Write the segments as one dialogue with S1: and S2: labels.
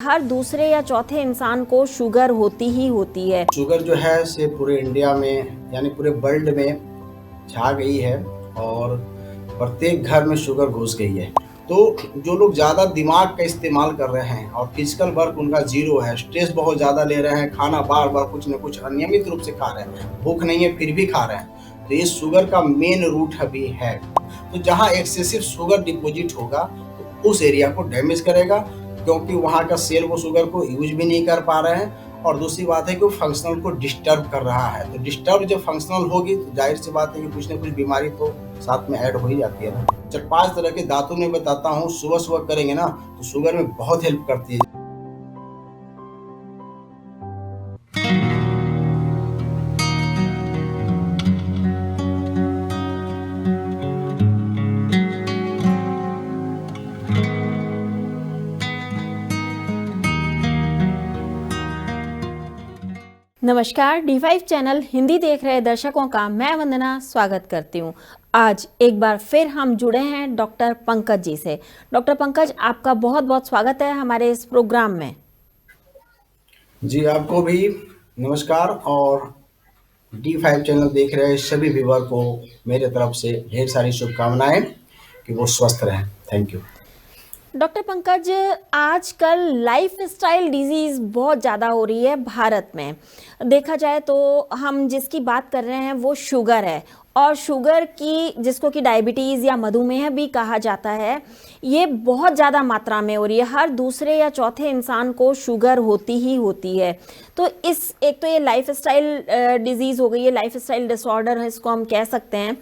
S1: हर दूसरे या चौथे इंसान को शुगर होती ही होती है।
S2: शुगर जो है से पूरे इंडिया में यानी पूरे वर्ल्ड में छा गई है और प्रत्येक घर में शुगर घुस गई है। तो जो लोग ज़्यादा दिमाग का इस्तेमाल कर रहे हैं और फिजिकल वर्क उनका ज़ीरो है, स्ट्रेस बहुत ज़्यादा ले रहे हैं, खाना बार-बार कुछ न कुछ अनियमित रूप से खा रहे हैं, भूख नहीं है फिर भी खा रहे हैं, तो ये शुगर का मेन रूट अभी है। तो जहाँ एक्सेसिव शुगर डिपॉजिट होगा, तो उस एरिया को डैमेज करेगा क्योंकि वहाँ का सेल वो शुगर को यूज़ भी नहीं कर पा रहे हैं और दूसरी बात है कि वो फंक्शनल को डिस्टर्ब कर रहा है। तो डिस्टर्ब जब फंक्शनल होगी तो जाहिर सी बात है कि कुछ न कुछ बीमारी तो साथ में ऐड हो ही जाती है ना। 4-5 तरह के दातुन मैं बताता हूँ, सुबह-सुबह करेंगे ना तो शुगर में बहुत हेल्प करती है।
S1: नमस्कार, D5 चैनल हिंदी देख रहे दर्शकों का मैं वंदना स्वागत करती हूँ। आज एक बार फिर हम जुड़े हैं डॉक्टर पंकज जी से। डॉक्टर पंकज, आपका बहुत बहुत स्वागत है हमारे इस प्रोग्राम में।
S2: जी, आपको भी नमस्कार और D5 चैनल देख रहे सभी व्यूअर को मेरे तरफ से ढेर सारी शुभकामनाएं कि वो स्वस्थ रहें। Thank you.
S1: डॉक्टर पंकज, आजकल लाइफस्टाइल डिजीज़ बहुत ज़्यादा हो रही है भारत में। देखा जाए तो हम जिसकी बात कर रहे हैं वो शुगर है, और शुगर की जिसको कि डायबिटीज़ या मधुमेह भी कहा जाता है, ये बहुत ज़्यादा मात्रा में हो रही है। हर दूसरे या चौथे इंसान को शुगर होती ही होती है। तो इस एक तो ये लाइफस्टाइल डिजीज़ हो गई है, लाइफस्टाइल डिसऑर्डर है इसको हम कह सकते हैं।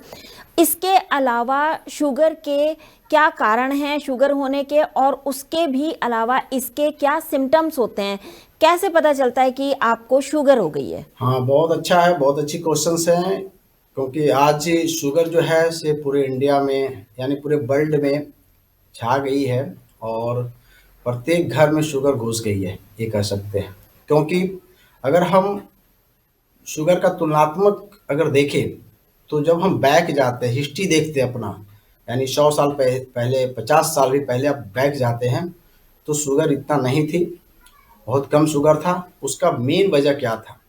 S1: इसके अलावा शुगर के क्या कारण हैं शुगर होने के, और उसके भी अलावा इसके क्या सिम्टम्स होते हैं? कैसे पता चलता है कि आपको शुगर हो गई है?
S2: हाँ, बहुत अच्छा है, बहुत अच्छी क्वेश्चंस हैं क्योंकि आज शुगर जो है से पूरे इंडिया में यानी पूरे वर्ल्ड में छा गई है और प्रत्येक घर में शुगर घुस गई है, ये कह सकते हैं। क्योंकि अगर हम शुगर का तुलनात्मक अगर देखें, तो जब हम बैक जाते हैं, हिस्ट्री देखते हैं अपना, यानी 100 साल पहले 50 साल भी पहले आप बैक जाते हैं, तो शुगर इतना नहीं थी, बहुत कम शुगर था। उसका मेन वजह क्या था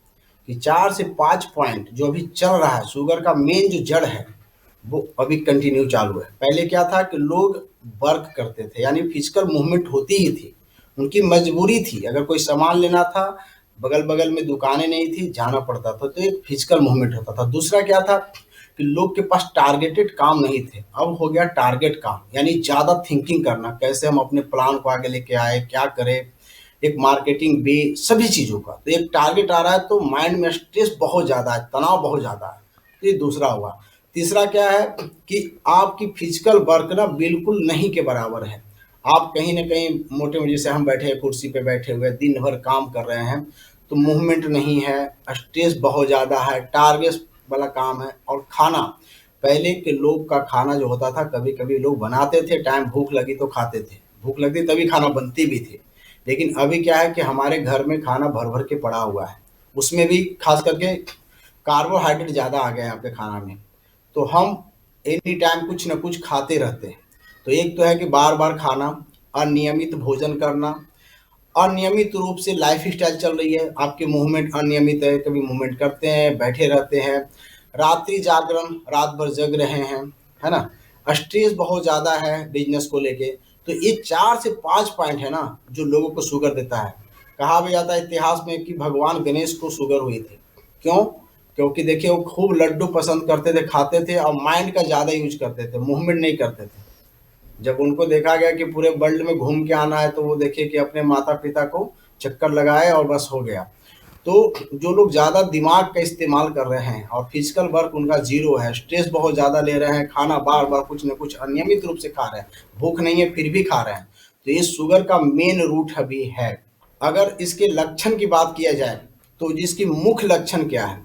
S2: कि 4 से 5 पॉइंट जो अभी चल रहा है, शुगर का मेन जो जड़ है, वो अभी कंटिन्यू चालू है। पहले क्या था कि लोग वर्क करते थे, यानी फिजिकल मूवमेंट होती ही थी, उनकी मजबूरी थी। अगर कोई सामान लेना था, बगल-बगल में दुकानें नहीं थी, जाना पड़ता था, तो एक फिजिकल मूवमेंट होता था। दूसरा क्या था कि लोग के पास टारगेटेड काम नहीं थे, अब हो गया टारगेट काम, यानी ज़्यादा थिंकिंग करना, कैसे हम अपने प्लान को आगे लेके आए, क्या करें, एक मार्केटिंग भी, सभी चीज़ों का। तो एक टारगेट आ रहा है तो माइंड में स्ट्रेस बहुत ज़्यादा है, तनाव बहुत ज़्यादा है। तो ये दूसरा हुआ। तीसरा क्या है कि आपकी फिजिकल वर्क ना बिल्कुल नहीं के बराबर है। आप कहीं न कहीं मोटे में, जैसे हम बैठे हैं कुर्सी पे बैठे हुए दिन भर काम कर रहे हैं, तो मूवमेंट नहीं है, स्ट्रेस बहुत ज़्यादा है, टारगेट वाला काम है। और खाना, पहले के लोग का खाना जो होता था, कभी-कभी लोग बनाते थे, टाइम भूख लगी तो खाते थे, भूख लगती तभी खाना बनती भी थी। लेकिन अभी क्या है कि हमारे घर में खाना भर-भर के पड़ा हुआ है, उसमें भी खास करके कार्बोहाइड्रेट ज़्यादा आ गया है आपके खाना में। तो हम एनी टाइम कुछ न कुछ खाते रहते हैं। तो एक तो है कि बार-बार खाना, अनियमित भोजन करना, अनियमित रूप से लाइफ़स्टाइल चल रही है, आपके मूवमेंट अनियमित है, कभी मूवमेंट करते हैं, बैठे रहते हैं, रात्रि जागरण, रात भर जग रहे हैं, है ना? स्ट्रेस बहुत ज़्यादा है बिज़नेस को लेके। तो ये 4 से 5 पॉइंट है ना, जो लोगों को शुगर देता है। कहा भी जाता है इतिहास में कि भगवान गणेश को शुगर हुई थी। क्यों? क्योंकि देखिए वो खूब लड्डू पसंद करते थे, खाते थे और माइंड का ज़्यादा यूज़ करते थे, मूवमेंट नहीं करते थे। जब उनको देखा गया कि पूरे वर्ल्ड में घूम के आना है, तो वो देखिए कि अपने माता-पिता को चक्कर लगाए और बस हो गया। तो जो लोग ज़्यादा दिमाग का इस्तेमाल कर रहे हैं और फिजिकल वर्क उनका ज़ीरो है, स्ट्रेस बहुत ज़्यादा ले रहे हैं, खाना बार-बार कुछ न कुछ अनियमित रूप से खा रहे हैं, भूख नहीं है फिर भी खा रहे हैं, तो ये शुगर का मेन रूट अभी है। अगर इसके लक्षण की बात किया जाए, तो इसकी मुख्य लक्षण क्या है?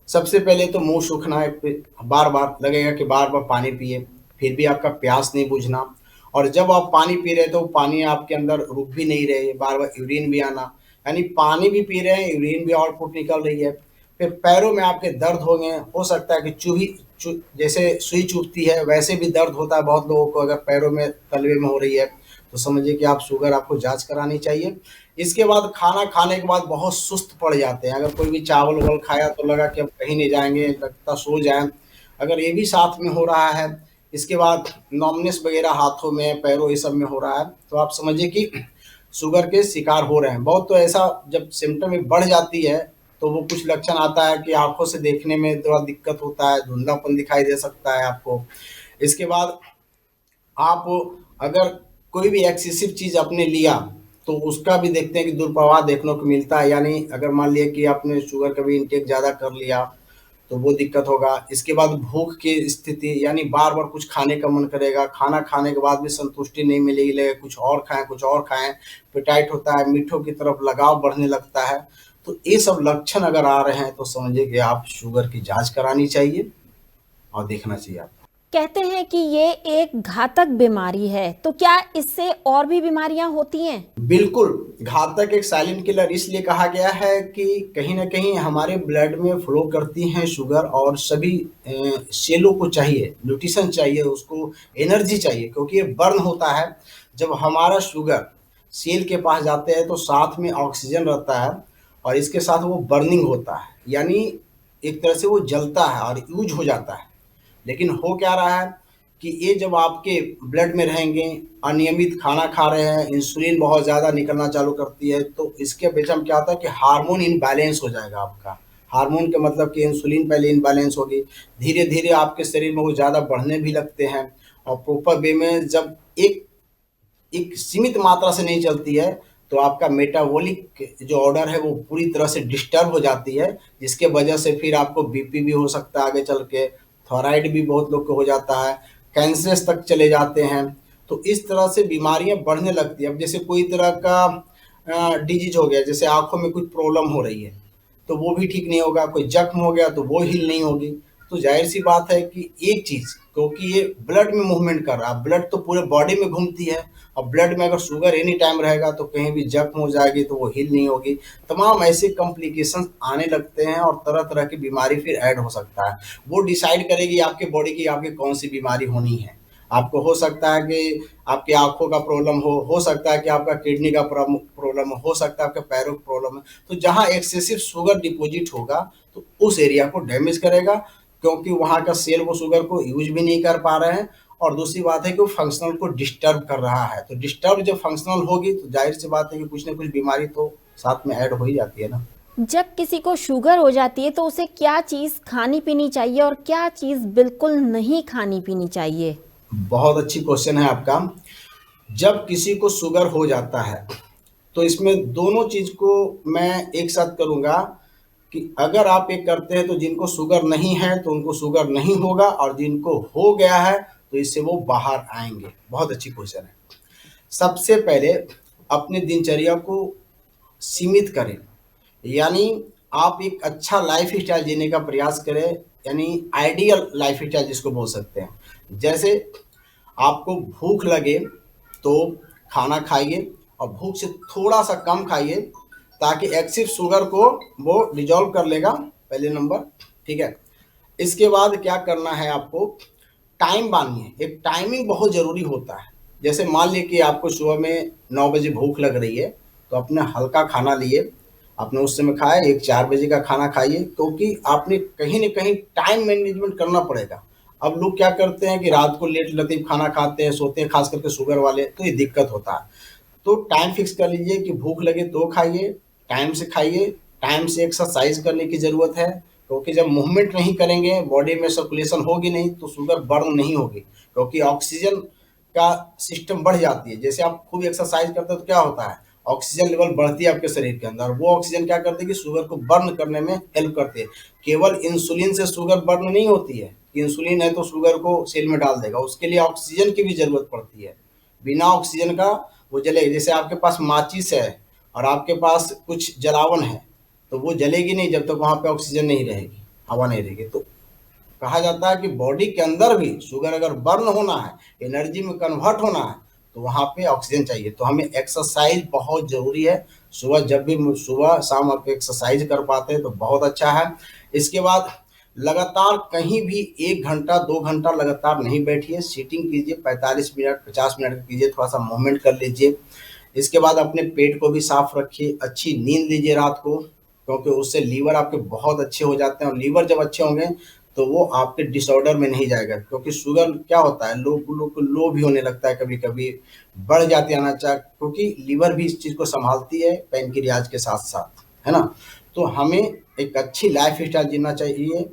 S2: सबसे पहले तो मुँह सूखना है, बार-बार लगेगा कि बार-बार पानी पिए, फिर भी आपका प्यास नहीं बुझना। और जब आप पानी पी रहे, तो पानी आपके अंदर रुक भी नहीं रही है, बार-बार यूरिन भी आना, यानी पानी भी पी रहे हैं, यूरिन भी आउटपुट निकल रही है। फिर पैरों में आपके दर्द होंगे, हो सकता है कि जैसे सुई चुभती है वैसे भी दर्द होता है बहुत लोगों को, अगर पैरों में तलवे में हो रही है, तो समझिए कि आप शुगर आपको जाँच करानी चाहिए। इसके बाद खाना खाने के बाद बहुत सुस्त पड़ जाते हैं। अगर कोई भी चावल वावल खाया तो लगा कि अब कहीं नहीं जाएंगे, लगता सो जाएं। अगर ये भी साथ में हो रहा है, इसके बाद नॉमनेस वगैरह हाथों में पैरों ये सब में हो रहा है, तो आप समझिए कि शुगर के शिकार हो रहे हैं। बहुत तो ऐसा जब सिम्टम बढ़ जाती है तो वो कुछ लक्षण आता है कि आंखों से देखने में थोड़ा दिक्कत होता है, धुंधलापन दिखाई दे सकता है आपको। इसके बाद आप अगर कोई भी एक्सेसिव चीज आपने लिया तो उसका भी देखते हैं कि दुष्प्रभाव देखने को मिलता है। यानी अगर मान लिया कि आपने शुगर का भी इंटेक ज्यादा कर लिया तो वो दिक्कत होगा। इसके बाद भूख की स्थिति, यानी बार बार कुछ खाने का मन करेगा, खाना खाने के बाद भी संतुष्टि नहीं मिलेगी, लगेगा कुछ और खाएं कुछ और खाएं। पेटाइट होता है, मीठों की तरफ लगाव बढ़ने लगता है। तो ये सब लक्षण अगर आ रहे हैं तो समझिए कि आप शुगर की जांच करानी चाहिए और देखना चाहिए आपको।
S1: कहते हैं कि ये एक घातक बीमारी है, तो क्या इससे और भी बीमारियां होती हैं?
S2: बिल्कुल, घातक एक साइलेंट किलर इसलिए कहा गया है कि कहीं न कहीं हमारे ब्लड में फ्लो करती हैं शुगर, और सभी सेलों को चाहिए, न्यूट्रिशन चाहिए, उसको एनर्जी चाहिए, क्योंकि ये बर्न होता है। जब हमारा शुगर सेल के पास जाते हैं तो साथ में ऑक्सीजन रहता है और इसके साथ वो बर्निंग होता है, यानी एक तरह से वो जलता है और यूज हो जाता है। लेकिन हो क्या रहा है कि ये जब आपके ब्लड में रहेंगे, अनियमित खाना खा रहे हैं, इंसुलिन बहुत ज़्यादा निकलना चालू करती है, तो इसके वजह में क्या होता है कि हार्मोन इनबैलेंस हो जाएगा आपका। हार्मोन का मतलब कि इंसुलिन पहले इनबैलेंस होगी, धीरे धीरे आपके शरीर में वो ज़्यादा बढ़ने भी लगते हैं। और प्रॉपर वे में जब एक एक सीमित मात्रा से नहीं चलती है तो आपका मेटाबॉलिक जो ऑर्डर है वो पूरी तरह से डिस्टर्ब हो जाती है, जिसके वजह से फिर आपको बीपी भी हो सकता है आगे चल के, थायराइड भी बहुत लोग को हो जाता है, कैंसर्स तक चले जाते हैं। तो इस तरह से बीमारियां बढ़ने लगती है। अब जैसे कोई तरह का डिजीज हो गया, जैसे आंखों में कुछ प्रॉब्लम हो रही है तो वो भी ठीक नहीं होगा, कोई जख्म हो गया तो वो हील नहीं होगी। तो जाहिर सी बात है कि एक चीज, क्योंकि ये ब्लड में मूवमेंट कर रहा है, ब्लड तो पूरे बॉडी में घूमती है, और ब्लड में अगर शुगर एनी टाइम रहेगा तो कहीं भी जख्म हो जाएगी तो वो हील नहीं होगी। तमाम ऐसे कॉम्प्लिकेशंस आने लगते हैं और तरह तरह की बीमारी फिर ऐड हो सकता है। वो डिसाइड करेगी आपके बॉडी की आपकी कौन सी बीमारी होनी है। आपको हो सकता है कि आपकी आंखों का प्रॉब्लम हो सकता है कि आपका किडनी का प्रॉब्लम हो सकता है आपके पैरों का प्रॉब्लम है। तो जहाँ एक्सेसिव शुगर डिपॉजिट होगा तो उस एरिया को डैमेज करेगा, क्योंकि वहाँ का सेल वो शुगर को यूज भी नहीं कर पा रहे हैं। और दूसरी बात है कि वो फंक्शनल को डिस्टर्ब कर रहा है। तो डिस्टर्ब जब फंक्शनल होगी तो जाहिर सी बात है कि कुछ ना कुछ बीमारी तो साथ में ऐड हो ही जाती है ना।
S1: जब किसी को शुगर हो जाती है तो उसे क्या चीज़ खानी पीनी चाहिए और क्या चीज़ बिल्कुल नहीं खानी पीनी चाहिए?
S2: बहुत अच्छी क्वेश्चन है आपका। जब किसी को शुगर हो जाता है तो इसमें दोनों चीज को मैं एक साथ करूंगा कि अगर आप ये करते हैं तो जिनको शुगर नहीं है तो उनको शुगर नहीं होगा, और जिनको हो गया है तो इससे वो बाहर आएंगे। बहुत अच्छी क्वेश्चन है। सबसे पहले अपने दिनचर्या को सीमित करें, यानी आप एक अच्छा लाइफ स्टाइल जीने का प्रयास करें, यानी आइडियल लाइफ स्टाइल जिसको बोल सकते हैं। जैसे आपको भूख लगे तो खाना खाइए, और भूख से थोड़ा सा कम खाइए, ताकि एक्सिव शुगर को वो डिजॉल्व कर लेगा, पहले नंबर। ठीक है। इसके बाद क्या करना है आपको, टाइम बांधिए। एक टाइमिंग बहुत ज़रूरी होता है। जैसे मान लीजिए कि आपको सुबह में 9 बजे भूख लग रही है तो अपने हल्का खाना लिए, आपने उस समय खाया, एक 4 बजे का खाना खाइए, क्योंकि आपने कहीं ना कहीं टाइम मैनेजमेंट करना पड़ेगा। अब लोग क्या करते हैं कि रात को लेट लतीफ खाना खाते हैं, सोते हैं, खास करके शुगर वाले, तो ये दिक्कत होता है। तो टाइम फिक्स कर लीजिए कि भूख लगे तो खाइए, टाइम से खाइए, टाइम से एक्सरसाइज करने की ज़रूरत है, क्योंकि जब मूवमेंट नहीं करेंगे, बॉडी में सर्कुलेशन होगी नहीं तो शुगर बर्न नहीं होगी, क्योंकि ऑक्सीजन का सिस्टम बढ़ जाती है। जैसे आप खूब एक्सरसाइज करते हो तो क्या होता है, ऑक्सीजन लेवल बढ़ती है आपके शरीर के अंदर, वो ऑक्सीजन क्या करती है कि शुगर को बर्न करने में हेल्प करती है। केवल इंसुलिन से शुगर बर्न नहीं होती है कि इंसुलिन है तो शुगर को सेल में डाल देगा, उसके लिए ऑक्सीजन की भी जरूरत पड़ती है। बिना ऑक्सीजन का वो जलेगी। जैसे आपके पास माचिस है और आपके पास कुछ जलावन है तो वो जलेगी नहीं जब तक वहां पे ऑक्सीजन नहीं रहेगी, हवा नहीं रहेगी। तो कहा जाता है कि बॉडी के अंदर भी शुगर अगर बर्न होना है, एनर्जी में कन्वर्ट होना है, तो वहां पे ऑक्सीजन चाहिए। तो हमें एक्सरसाइज बहुत जरूरी है। सुबह जब भी सुबह शाम आप एक्सरसाइज कर पाते हैं तो बहुत अच्छा है। इसके बाद लगातार कहीं भी 1 घंटा 2 घंटा लगातार नहीं बैठिए, सीटिंग कीजिए, 45 मिनट 50 मिनट कीजिए, थोड़ा सा मूवमेंट कर लीजिए। इसके बाद अपने पेट को भी साफ रखिए, अच्छी नींद लीजिए रात को, क्योंकि उससे लीवर आपके बहुत अच्छे हो जाते हैं, और लीवर जब अच्छे होंगे तो वो आपके डिसऑर्डर में नहीं जाएगा। क्योंकि शुगर क्या होता है, लोग को लो भी होने लगता है, कभी कभी बढ़ जाती है अनाचार, क्योंकि लीवर भी इस चीज को संभालती है पैनक्रियाज के साथ साथ, है ना। तो हमें एक अच्छी लाइफ स्टाइल जीना चाहिए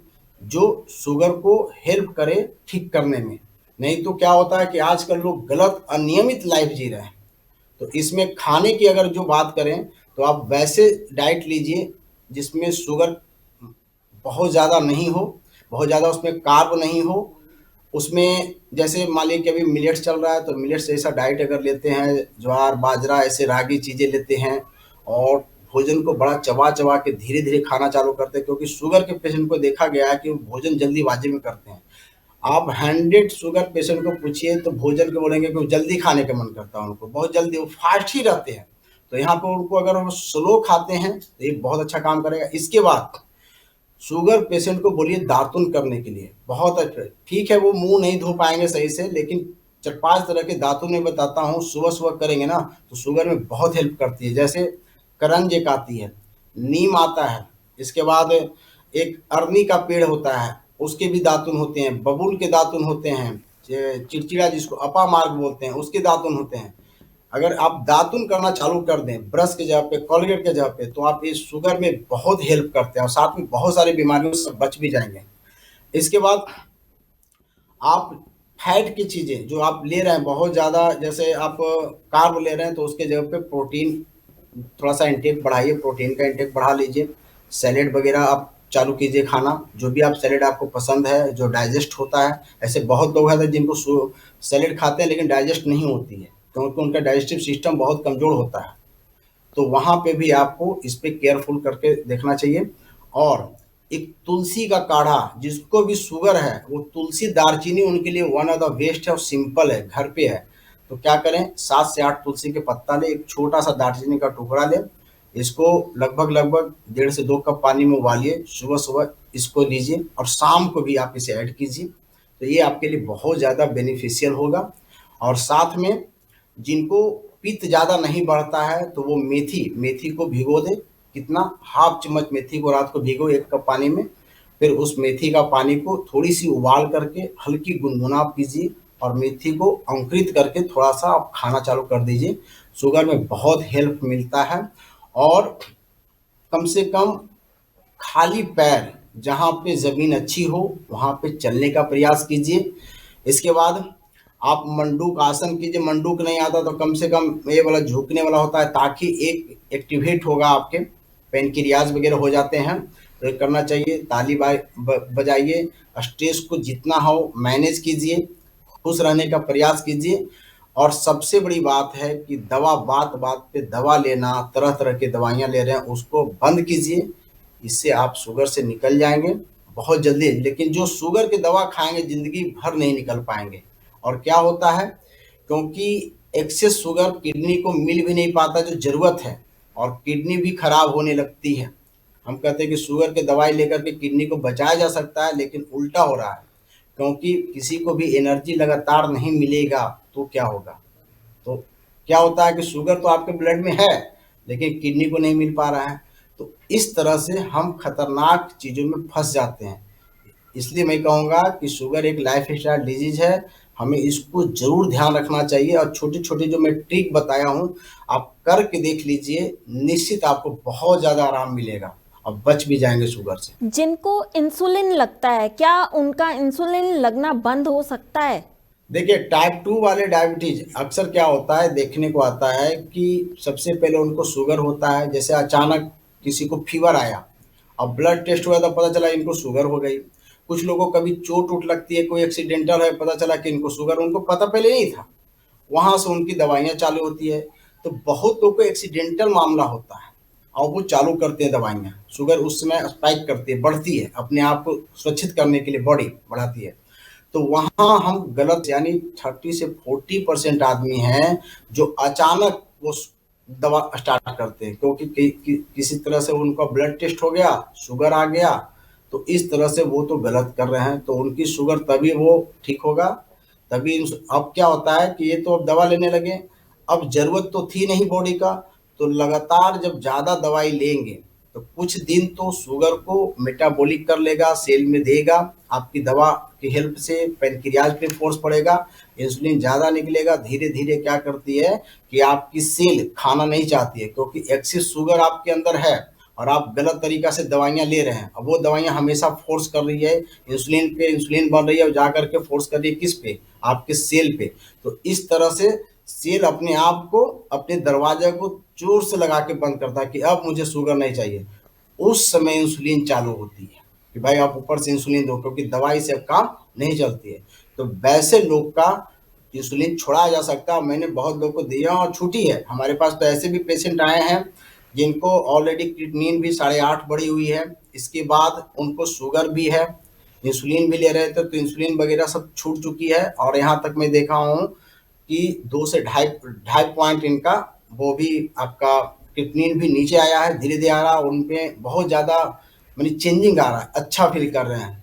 S2: जो शुगर को हेल्प करे ठीक करने में। नहीं तो क्या होता है कि आजकल लोग गलत अनियमित लाइफ जी रहे हैं। तो इसमें खाने की अगर जो बात करें तो आप वैसे डाइट लीजिए जिसमें शुगर बहुत ज़्यादा नहीं हो, बहुत ज़्यादा उसमें कार्ब नहीं हो। उसमें जैसे मान लीजिए कि अभी मिलेट्स चल रहा है, तो मिलेट्स जैसा डाइट अगर लेते हैं, ज्वार बाजरा ऐसे रागी चीज़ें लेते हैं, और भोजन को बड़ा चबा चबा के धीरे धीरे खाना चालू करते हैं, क्योंकि शुगर के पेशेंट को देखा गया है कि वो भोजन जल्दीबाजी में करते हैं। आप 100 शुगर पेशेंट को पूछिए तो भोजन के बोलेंगे कि वो जल्दी खाने का मन करता है, उनको बहुत जल्दी, वो फास्ट ही रहते हैं। तो यहाँ पे उनको अगर वो स्लो खाते हैं तो ये बहुत अच्छा काम करेगा। इसके बाद शुगर पेशेंट को बोलिए दातुन करने के लिए, बहुत अच्छा। ठीक है वो मुंह नहीं धो पाएंगे सही से, लेकिन 4-5 तरह के दातुन मैं बताता हूँ, सुबह सुबह करेंगे ना तो शुगर में बहुत हेल्प करती है। जैसे करंज एक आती है, नीम आता है, इसके बाद एक अरनी का पेड़ होता है, उसके भी दातुन होते हैं, बबूल के दातुन होते हैं, चिड़चिड़ा जिसको अपा मार्ग बोलते हैं उसके दातुन होते हैं। अगर आप दातुन करना चालू कर दें ब्रश के जगह पे, कोलगेट के जगह पे, तो आप इस शुगर में बहुत हेल्प करते हैं, और साथ में बहुत सारी बीमारियों से बच भी जाएंगे। इसके बाद आप फैट की चीज़ें जो आप ले रहे हैं बहुत ज़्यादा, जैसे आप कार्ब ले रहे हैं, तो उसके जगह पे प्रोटीन थोड़ा सा इंटेक बढ़ाइए, प्रोटीन का इंटेक बढ़ा लीजिए। सैलेड वगैरह आप चालू कीजिए खाना, जो भी आप सैलेड आपको पसंद है जो डाइजेस्ट होता है। ऐसे बहुत लोग हैं जिनको सैलेड खाते हैं लेकिन डाइजेस्ट नहीं होती है, क्योंकि उनका डाइजेस्टिव सिस्टम बहुत कमज़ोर होता है। तो वहाँ पे भी आपको इस पे केयरफुल करके देखना चाहिए। और एक तुलसी का काढ़ा, जिसको भी शुगर है वो तुलसी दालचीनी उनके लिए वन ऑफ द बेस्ट है, और सिंपल है, घर पे है। तो क्या करें, 7 से 8 तुलसी के पत्ता ले, एक छोटा सा दालचीनी का टुकड़ा ले, इसको लगभग लगभग 1.5 से 2 कप पानी में उबालिए, सुबह सुबह इसको लीजिए, और शाम को भी आप इसे ऐड कीजिए। तो ये आपके लिए बहुत ज़्यादा बेनिफिशियल होगा। और साथ में जिनको पित्त ज़्यादा नहीं बढ़ता है तो वो मेथी मेथी को भिगो दें। कितना, हाफ चम्मच मेथी को रात को भिगो 1 कप पानी में, फिर उस मेथी का पानी को थोड़ी सी उबाल करके हल्की गुनगुना पीजिए, और मेथी को अंकुरित करके थोड़ा सा आप खाना चालू कर दीजिए। शुगर में बहुत हेल्प मिलता है। और कम से कम खाली पैर जहाँ पे ज़मीन अच्छी हो वहाँ पे चलने का प्रयास कीजिए। इसके बाद आप मंडूक आसन कीजिए, मंडूक नहीं आता तो कम से कम ये वाला झुकने वाला होता है, ताकि एक एक्टिवेट होगा, आपके पेनक्रियाज वगैरह हो जाते हैं, तो ये करना चाहिए। ताली बजाइए, स्ट्रेस को जितना हो मैनेज कीजिए, खुश रहने का प्रयास कीजिए। और सबसे बड़ी बात है कि दवा, बात बात पे दवा लेना, तरह तरह की दवाइयाँ ले रहे हैं उसको बंद कीजिए, इससे आप शुगर से निकल जाएंगे बहुत जल्दी। लेकिन जो शुगर की दवा खाएंगे ज़िंदगी भर नहीं निकल पाएंगे। और क्या होता है, क्योंकि एक्सेस शुगर किडनी को मिल भी नहीं पाता जो ज़रूरत है, और किडनी भी खराब होने लगती है। हम कहते हैं कि शुगर की दवाई लेकर के किडनी को बचाया जा सकता है, लेकिन उल्टा हो रहा है, क्योंकि किसी को भी एनर्जी लगातार नहीं मिलेगा तो क्या होगा। तो क्या होता है कि शुगर तो आपके ब्लड में है लेकिन किडनी को नहीं मिल पा रहा है। तो इस तरह से हम खतरनाक चीज़ों में फंस जाते हैं। इसलिए मैं कहूँगा कि शुगर एक लाइफ स्टाइल डिजीज है, हमें इसको ज़रूर ध्यान रखना चाहिए। और छोटे छोटे जो मैं ट्रिक बताया हूँ आप करके देख लीजिए, निश्चित आपको बहुत ज़्यादा आराम मिलेगा, और बच भी जाएंगे शुगर से।
S1: जिनको इंसुलिन लगता है, क्या उनका इंसुलिन लगना बंद हो सकता है?
S2: देखिए, टाइप 2 वाले डायबिटीज अक्सर क्या होता है, देखने को आता है कि सबसे पहले उनको शुगर होता है। जैसे अचानक किसी को फीवर आया, अब ब्लड टेस्ट हुआ तो पता चला इनको शुगर हो गई। कुछ लोगों को कभी चोट उठ लगती है, कोई एक्सीडेंटल है, पता चला कि इनको शुगर, उनको पता पहले नहीं था, वहाँ से उनकी दवाइयाँ चालू होती है। तो बहुत लोग को एक्सीडेंटल मामला होता है और वो चालू करते हैं दवाइयाँ, शुगर उस समय स्पाइक करती है, बढ़ती है, अपने आप को सुरक्षित करने के लिए बॉडी बढ़ाती है। तो वहाँ हम गलत, यानी 30 से 40% आदमी हैं जो अचानक वो दवा स्टार्ट करते हैं, क्योंकि किसी तरह से उनका ब्लड टेस्ट हो गया, शुगर आ गया, तो इस तरह से वो तो गलत कर रहे हैं। तो उनकी शुगर तभी वो ठीक होगा, तभी अब क्या होता है कि ये तो अब दवा लेने लगे, अब ज़रूरत तो थी नहीं बॉडी का, तो लगातार जब ज़्यादा दवाई लेंगे तो कुछ दिन तो शुगर को मेटाबॉलिक कर लेगा, सेल में देगा। आपकी दवा की हेल्प से पैनक्रियाज पे फोर्स पड़ेगा, इंसुलिन ज़्यादा निकलेगा। धीरे धीरे क्या करती है कि आपकी सेल खाना नहीं चाहती है, क्योंकि एक्सेस शुगर आपके अंदर है और आप गलत तरीका से दवाइयाँ ले रहे हैं। अब वो दवाइयाँ हमेशा फोर्स कर रही है इंसुलिन पे, इंसुलिन बन रही है और जा करके फोर्स कर रही है किस पे, आपके सेल पे। तो इस तरह से सेल अपने आप को, अपने दरवाजे को जोर से लगा के बंद करता है कि अब मुझे शुगर नहीं चाहिए। उस समय इंसुलिन चालू होती है कि भाई आप ऊपर से इंसुलिन दो, क्योंकि दवाई से अब काम नहीं चलती है। तो वैसे लोग का इंसुलिन छोड़ा जा सकता है। मैंने बहुत लोग को दिया और छूटी है। हमारे पास तो ऐसे भी पेशेंट आए हैं जिनको ऑलरेडी क्रिएटिनिन भी 8.5 बढ़ी हुई है, इसके बाद उनको शुगर भी है, इंसुलिन भी ले रहे थे, तो इंसुलिन वगैरह सब छूट चुकी है। और यहाँ तक मैं देखा हूँ कि 2 से ढाई ढाई पॉइंट इनका वो भी आपका क्रिएटिनिन भी नीचे आया है, धीरे धीरे आ रहा है। उनपे बहुत ज़्यादा मानी चेंजिंग आ रहा है, अच्छा फील कर रहे हैं।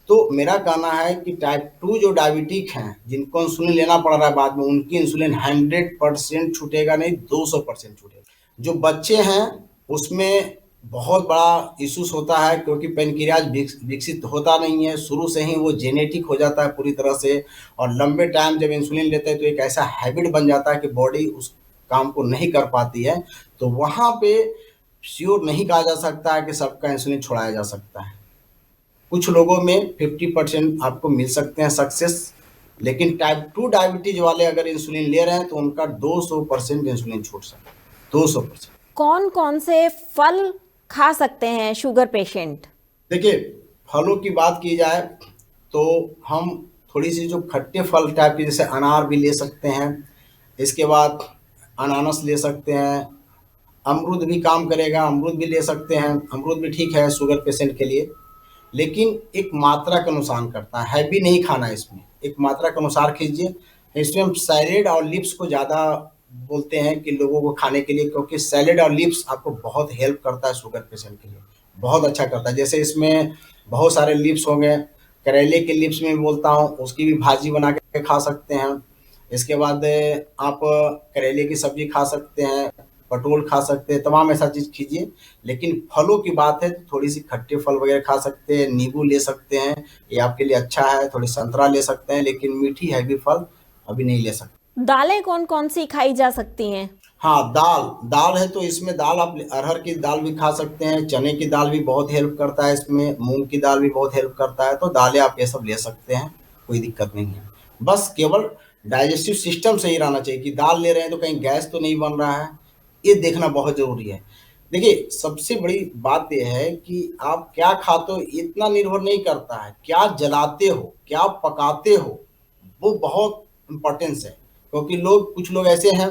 S2: तो मेरा कहना है कि टाइप 2 जो डायबिटिक हैं, जिनको इंसुलिन लेना पड़ रहा है बाद में, उनकी इंसुलिन 100% छूटेगा नहीं, 200% छूटेगा। जो बच्चे हैं उसमें बहुत बड़ा इश्यूज होता है, क्योंकि पैनक्रियाज विकसित होता नहीं है, शुरू से ही वो जेनेटिक हो जाता है पूरी तरह से। और लंबे टाइम जब इंसुलिन लेते हैं तो एक ऐसा हैबिट बन जाता है कि बॉडी उस काम को नहीं कर पाती है। तो वहाँ पे श्योर नहीं कहा जा सकता है कि सबका इंसुलिन छुड़ाया जा सकता है। कुछ लोगों में 50% आपको मिल सकते हैं सक्सेस, लेकिन टाइप 2 डायबिटीज वाले अगर इंसुलिन ले रहे हैं तो उनका 200% इंसुलिन छूट सकता है, 200%।
S1: कौन कौन से फल खा सकते हैं शुगर पेशेंट?
S2: देखिए, फलों की बात की जाए तो हम थोड़ी सी जो खट्टे फल टाइप के, जैसे अनार भी ले सकते हैं, इसके बाद अनानास ले सकते हैं, अमरूद भी काम करेगा, अमरूद भी ले सकते हैं। अमरूद भी ठीक है शुगर पेशेंट के लिए, लेकिन एक मात्रा के अनुसार करता है, हैवी नहीं खाना इसमें, एक मात्रा के अनुसार खींचिए। इसमें हम सैलेड और लिप्स को ज़्यादा बोलते हैं कि लोगों को खाने के लिए, क्योंकि सैलेड और लिप्स आपको बहुत हेल्प करता है शुगर पेशेंट के लिए, बहुत अच्छा करता है। जैसे इसमें बहुत सारे लिप्स हो गए, करेले के लिप्स में बोलता हूँ, उसकी भी भाजी बना के खा सकते हैं। इसके बाद आप करेले की सब्जी खा सकते हैं, पटोल खा सकते हैं, तमाम ऐसा चीज़ कीजिए। लेकिन फलों की बात है तो थोड़ी सी खट्टे फल वगैरह खा सकते हैं, नींबू ले सकते हैं, ये आपके लिए अच्छा है। थोड़ी संतरा ले सकते हैं, लेकिन मीठी हैवी फल अभी नहीं ले सकते।
S1: दालें कौन कौन सी खाई जा सकती हैं?
S2: हाँ, दाल दाल है तो इसमें दाल आप अरहर की दाल भी खा सकते हैं, चने की दाल भी बहुत हेल्प करता है इसमें, मूंग की दाल भी बहुत हेल्प करता है। तो दालें आप ये सब ले सकते हैं, कोई दिक्कत नहीं है। बस केवल डाइजेस्टिव सिस्टम सही रहना चाहिए कि दाल ले रहे हैं तो कहीं गैस तो नहीं बन रहा है, ये देखना बहुत ज़रूरी है। देखिए, सबसे बड़ी बात यह है कि आप क्या खाते हो इतना निर्भर नहीं करता है, क्या जलाते हो, क्या पकाते हो, वो बहुत इम्पोर्टेंस है। क्योंकि कुछ लोग ऐसे हैं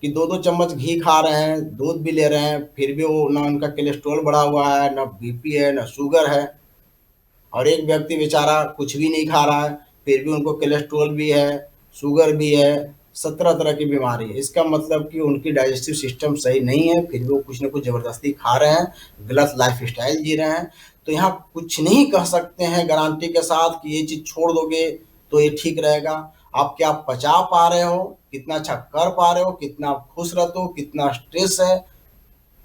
S2: कि 2-2 चम्मच घी खा रहे हैं, दूध भी ले रहे हैं, फिर भी वो ना उनका कोलेस्ट्रॉल बढ़ा हुआ है, ना बीपी है, ना शुगर है। और एक व्यक्ति बेचारा कुछ भी नहीं खा रहा है, फिर भी उनको कोलेस्ट्रॉल भी है, शुगर भी है, 17 तरह की बीमारी है। इसका मतलब कि उनकी डाइजेस्टिव सिस्टम सही नहीं है, फिर भी वो कुछ ना कुछ ज़बरदस्ती खा रहे हैं, गलत लाइफस्टाइल जी रहे हैं। तो यहाँ कुछ नहीं कह सकते हैं गारंटी के साथ कि ये चीज़ छोड़ दोगे तो ये ठीक रहेगा। आप क्या पचा पा रहे हो, कितना अच्छा कर पा रहे हो, कितना आप खुश रहते हो, कितना स्ट्रेस है,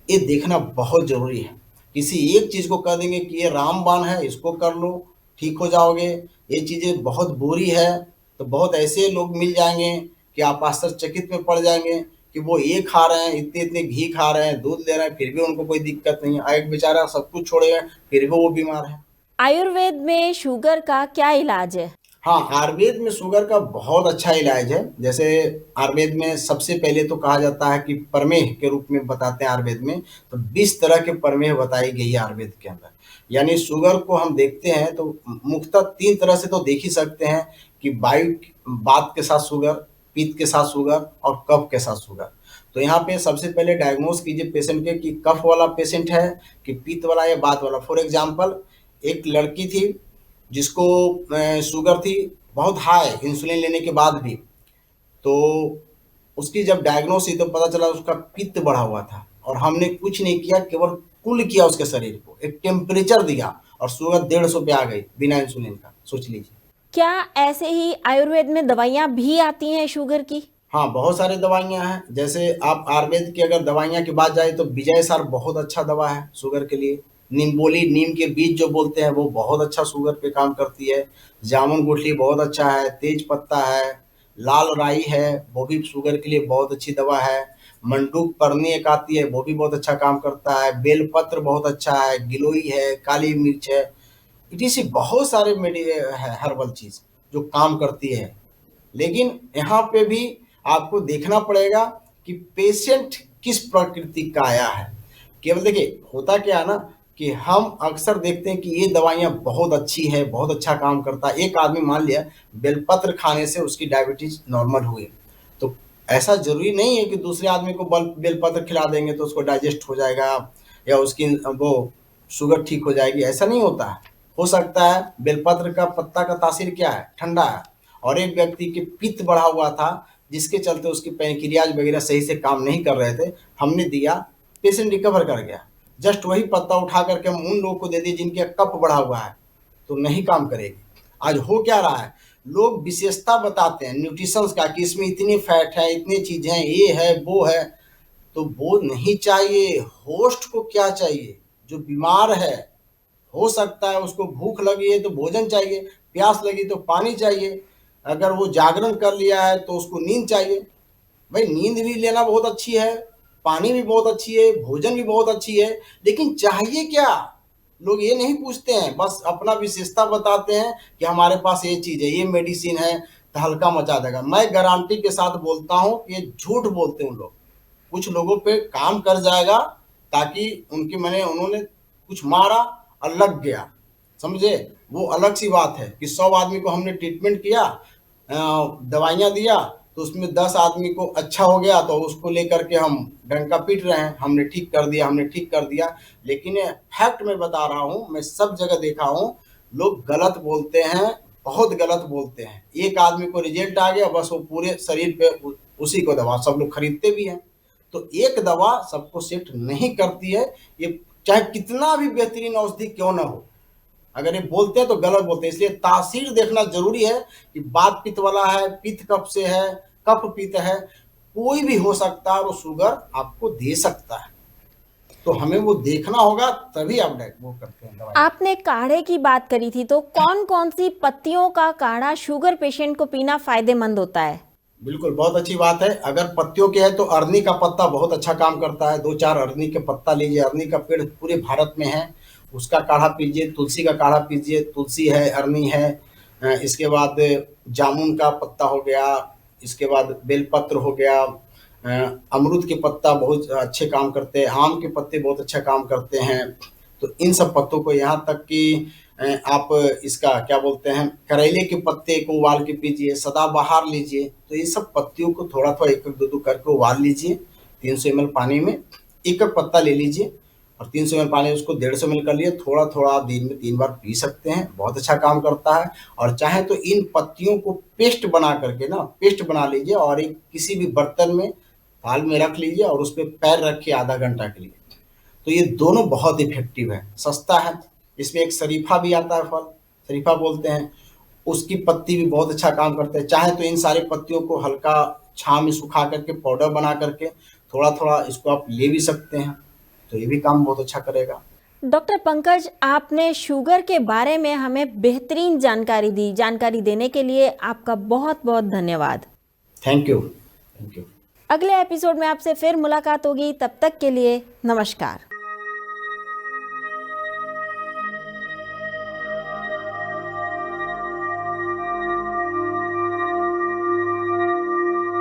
S2: ये देखना बहुत ज़रूरी है। किसी एक चीज़ को कह देंगे कि ये रामबाण है, इसको कर लो ठीक हो जाओगे, ये चीज़ें बहुत बुरी है, तो बहुत ऐसे लोग मिल जाएंगे कि आप आश्चर्यचकित में पड़ जाएंगे कि वो ये खा रहे हैं, इतने इतने घी खा रहे हैं, दूध ले रहे हैं, फिर भी उनको कोई दिक्कत नहीं है। और एक बेचारा सब कुछ छोड़े हैं, फिर भी वो बीमार है।
S1: आयुर्वेद में शुगर का क्या इलाज है?
S2: हाँ, आयुर्वेद में शुगर का बहुत अच्छा इलाज है। जैसे आयुर्वेद में सबसे पहले तो कहा जाता है कि प्रमेह के रूप में बताते हैं आयुर्वेद में, तो 20 तरह के प्रमेह बताई गई है आयुर्वेद के अंदर। यानी शुगर को हम देखते हैं तो मुख्यतः 3 तरह से तो देख ही सकते हैं कि वायु वात के साथ शुगर, पित्त के साथ शुगर और कफ के साथ शुगर। तो यहाँ पे सबसे पहले डायग्नोज कीजिए पेशेंट के कि कफ वाला पेशेंट है कि पित्त वाला या वात वाला। फॉर एग्जाम्पल, एक लड़की थी जिसको शुगर थी बहुत हाई इंसुलिन लेने के बाद भी, तो उसकी जब डायग्नोस हुई तो पता चला उसका पित्त बढ़ा हुआ था। और हमने कुछ नहीं किया, केवल कूल किया उसके शरीर को, एक टेम्परेचर दिया और शुगर 150 पे आ गई बिना इंसुलिन का, सोच लीजिए।
S1: क्या ऐसे ही आयुर्वेद में दवाइयाँ भी आती हैं शुगर की?
S2: हाँ, बहुत सारी दवाइयाँ हैं। जैसे आप आयुर्वेद की अगर दवाइयाँ की बात जाए तो विजय सार बहुत अच्छा दवा है शुगर के लिए। नींबोली, नीम के बीज जो बोलते हैं वो बहुत अच्छा शुगर पे काम करती है। जामुन गुठली बहुत अच्छा है। तेज पत्ता है, लाल राई है, वो भी शुगर के लिए बहुत अच्छी दवा है। मंडूक परनी एक आती है, वो भी बहुत अच्छा काम करता है। बेलपत्र बहुत अच्छा है, गिलोई है, काली मिर्च है। इसी बहुत सारे हर्बल चीज जो काम करती है। लेकिन यहाँ पे भी आपको देखना पड़ेगा कि पेशेंट किस प्रकृति का आया है। केवल देखिए होता क्या है ना कि हम अक्सर देखते हैं कि ये दवाइयाँ बहुत अच्छी है, बहुत अच्छा काम करता है। एक आदमी मान लिया बेलपत्र खाने से उसकी डायबिटीज नॉर्मल हुई, तो ऐसा जरूरी नहीं है कि दूसरे आदमी को बेलपत्र खिला देंगे तो उसको डाइजेस्ट हो जाएगा या उसकी वो शुगर ठीक हो जाएगी। ऐसा नहीं होता है। हो सकता है बेलपत्र का पत्ता का तासीर क्या है, ठंडा है, और एक व्यक्ति के पित्त बढ़ा हुआ था जिसके चलते उसकी पैंक्रियाज वगैरह सही से काम नहीं कर रहे थे, हमने दिया, पेशेंट रिकवर कर गया। जस्ट वही पत्ता उठा करके हम उन लोगों को दे दिए जिनके कफ बढ़ा हुआ है, तो नहीं काम करेगी। आज हो क्या रहा है, लोग विशेषता बताते हैं न्यूट्रिशंस का कि इसमें इतनी फैट है, इतनी चीज है, ये है वो है, तो वो नहीं चाहिए। होस्ट को क्या चाहिए, जो बीमार है, हो सकता है उसको भूख लगी है तो भोजन चाहिए, प्यास लगी तो पानी चाहिए, अगर वो जागरण कर लिया है तो उसको नींद चाहिए। भाई नींद भी लेना बहुत अच्छी है, पानी भी बहुत अच्छी है, भोजन भी बहुत अच्छी है, लेकिन चाहिए क्या, लोग ये नहीं पूछते हैं, बस अपना विशेषता बताते हैं कि हमारे पास ये चीज है, ये मेडिसिन है, तो हल्का मचा देगा। मैं गारंटी के साथ बोलता हूँ ये झूठ बोलते हैं उन लोग। कुछ लोगों पे काम कर जाएगा ताकि उनके मैंने उन्होंने कुछ मारा और लग गया, समझे, वो अलग सी बात है कि 100 आदमी को हमने ट्रीटमेंट किया, दवाइयाँ दिया, तो उसमें 10 आदमी को अच्छा हो गया तो उसको लेकर के हम डंका पीट रहे हैं, हमने ठीक कर दिया, हमने ठीक कर दिया। लेकिन फैक्ट मैं बता रहा हूँ, मैं सब जगह देखा हूँ, लोग गलत बोलते हैं, बहुत गलत बोलते हैं। एक आदमी को रिजल्ट आ गया, बस वो पूरे शरीर पे उसी को दवा सब लोग खरीदते भी हैं। तो एक दवा सबको सेट नहीं करती है, ये चाहे कितना भी बेहतरीन औषधि क्यों ना हो, अगर ये बोलते हैं तो गलत बोलते हैं। इसलिए तासीर देखना जरूरी है कि बात पित्त वाला है, पित्त कफ से है, कफ पित्त है, कोई भी हो सकता है और वो शुगर आपको दे सकता है, तो हमें वो देखना होगा, तभी आप वो करते हैं दवाई।
S1: आपने काढ़े की बात करी थी, तो कौन कौन सी पत्तियों का काढ़ा शुगर पेशेंट को पीना फायदेमंद होता है?
S2: बिल्कुल, बहुत अच्छी बात है। अगर पत्तियों के है तो अरनी का पत्ता बहुत अच्छा काम करता है। 2-4 अरनी के पत्ता लीजिए, अरनी का पेड़ पूरे भारत में है, उसका काढ़ा पीजिए। तुलसी का काढ़ा पीजिए, तुलसी है, अरनी है, इसके बाद जामुन का पत्ता हो गया, इसके बाद बेलपत्र हो गया, अमरूद के पत्ता बहुत अच्छे काम करते हैं, आम के पत्ते बहुत अच्छा काम करते हैं। तो इन सब पत्तों को, यहाँ तक कि आप इसका क्या बोलते हैं, करेले के पत्ते को उबाल के पीजिए, सदाबहार लीजिए। तो ये सब पत्तियों को थोड़ा थोड़ा एक एक दो दो करके उबाल लीजिए 300 ml पानी में, एक एक पत्ता ले लीजिए और 300 ml पानी उसको 150 ml कर लिए, थोड़ा थोड़ा आप दिन में 3 बार पी सकते हैं, बहुत अच्छा काम करता है। और चाहे तो इन पत्तियों को पेस्ट बना करके ना, पेस्ट बना लीजिए और एक किसी भी बर्तन में थाल में रख लीजिए और उस पर पैर रखिए आधा घंटा के लिए। तो ये दोनों बहुत इफेक्टिव है, सस्ता है। इसमें एक शरीफा भी आता है, फल शरीफा बोलते हैं, उसकी पत्ती भी बहुत अच्छा काम करते हैं। चाहे तो इन सारी पत्तियों को हल्का छांव में सुखा करके पाउडर बना करके थोड़ा थोड़ा इसको आप ले भी सकते हैं, तो ये भी काम बहुत अच्छा करेगा।
S1: डॉक्टर पंकज, आपने शुगर के बारे में हमें बेहतरीन जानकारी दी। जानकारी देने के लिए आपका बहुत बहुत धन्यवाद।
S2: Thank you, thank you.
S1: अगले एपिसोड में आपसे फिर मुलाकात होगी, तब तक के लिए नमस्कार।